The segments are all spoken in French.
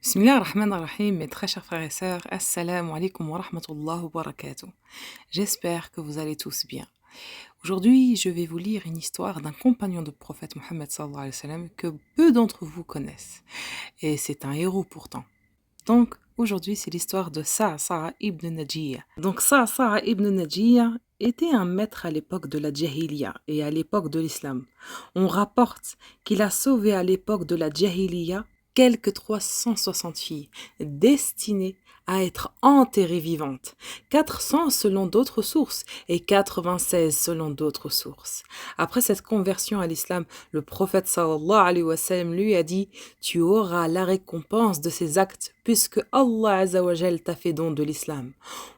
Bismillah ar-Rahman ar-Rahim, mes très chers frères et sœurs, Assalamu alaikum wa rahmatullah wa barakatuh. J'espère que vous allez tous bien. Aujourd'hui, je vais vous lire une histoire d'un compagnon du prophète Mohammed sallallahu alayhi wa sallam que peu d'entre vous connaissent. Et c'est un héros pourtant. Donc, aujourd'hui, c'est l'histoire de Sa'sa'a ibn Najiyya. Donc, Sa'sa'a ibn Najiyya était un maître à l'époque de la Jahiliya et à l'époque de l'islam. On rapporte qu'il a sauvé à l'époque de la Jahiliya quelques 360 filles destinées à être enterrées vivantes, 400 selon d'autres sources et 96 selon d'autres sources. Après cette conversion à l'islam, le prophète sallallahu alayhi wa sallam lui a dit « Tu auras la récompense de ces actes puisque Allah azza wa jal t'a fait don de l'islam. »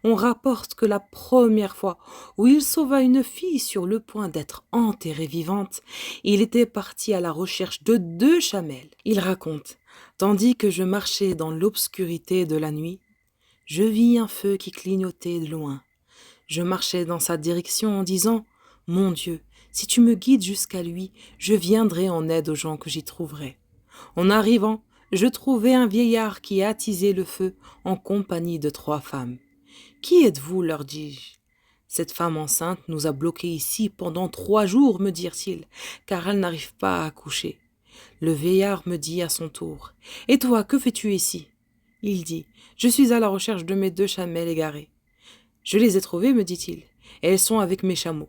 On rapporte que la première fois où il sauva une fille sur le point d'être enterrée vivante, il était parti à la recherche de 2 chamelles. Il raconte « Tandis que je marchais dans l'obscurité de la nuit, je vis un feu qui clignotait de loin. Je marchais dans sa direction en disant « Mon Dieu, si tu me guides jusqu'à lui, je viendrai en aide aux gens que j'y trouverai. » En arrivant, je trouvai un vieillard qui attisait le feu en compagnie de 3 femmes. « Qui êtes-vous » leur dis-je. « Cette femme enceinte nous a bloqués ici pendant 3 jours, me dirent-ils, car elle n'arrive pas à accoucher. » Le vieillard me dit à son tour « Et toi, que fais-tu ici ?» Il dit « Je suis à la recherche de mes 2 chamelles égarées. »« Je les ai trouvées, me dit-il, et elles sont avec mes chameaux. »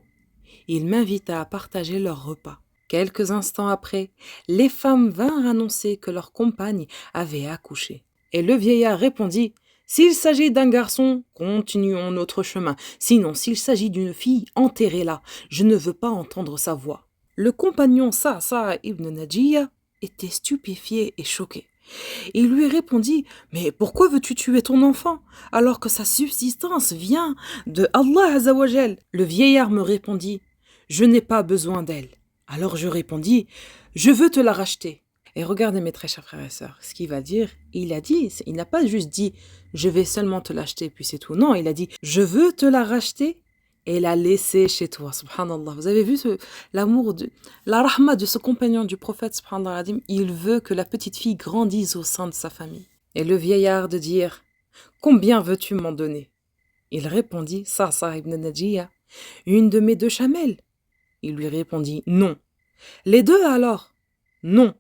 Il m'invita à partager leur repas. Quelques instants après, les femmes vinrent annoncer que leur compagne avait accouché. Et le vieillard répondit « S'il s'agit d'un garçon, continuons notre chemin. Sinon, s'il s'agit d'une fille, enterrez-la. Je ne veux pas entendre sa voix. » Le compagnon Sa'sa'a ibn Najiyya était stupéfié et choqué. Il lui répondit « Mais pourquoi veux-tu tuer ton enfant alors que sa subsistance vient de Allah azza wa jal ?» Le vieillard me répondit « Je n'ai pas besoin d'elle. » Alors je répondis « Je veux te la racheter. » Et regardez mes très chers frères et sœurs, ce qu'il va dire, il n'a pas juste dit « Je vais seulement te l'acheter puis c'est tout ». Non, il a dit « Je veux te la racheter et la laisser chez toi. » Subhanallah. Vous avez vu l'amour, la rahma de ce compagnon du prophète, subhanallah. Il veut que la petite fille grandisse au sein de sa famille. Et le vieillard de dire « Combien veux-tu m'en donner ?» Il répondit, Sa'sa'a ibn Najiyya, « Une de mes 2 chamelles. » Il lui répondit « Non. » « Les 2 alors ?»« Non,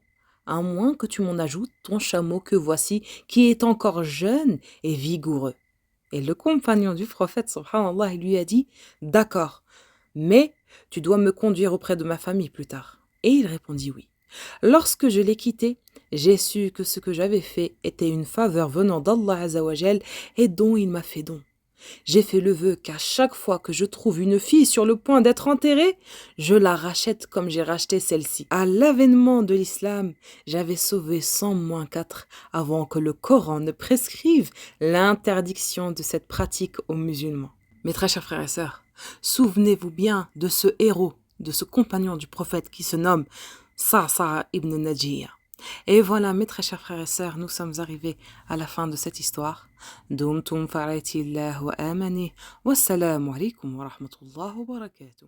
à moins que tu m'en ajoutes ton chameau que voici, qui est encore jeune et vigoureux. » Et le compagnon du prophète, subhanallah, il lui a dit « D'accord, mais tu dois me conduire auprès de ma famille plus tard. » Et il répondit oui. Lorsque je l'ai quitté, j'ai su que ce que j'avais fait était une faveur venant d'Allah azza wa jal et dont il m'a fait don. J'ai fait le vœu qu'à chaque fois que je trouve une fille sur le point d'être enterrée, je la rachète comme j'ai racheté celle-ci. À l'avènement de l'islam, j'avais sauvé 100-4 avant que le Coran ne prescrive l'interdiction de cette pratique aux musulmans. Mes très chers frères et sœurs, souvenez-vous bien de ce héros, de ce compagnon du prophète qui se nomme Sa'sa'a ibn Najiyya. Et voilà, mes très chers frères et sœurs, nous sommes arrivés à la fin de cette histoire. Dumtum fa'atillah wa amani. Wassalamu alaikum wa rahmatullah wa barakatuh.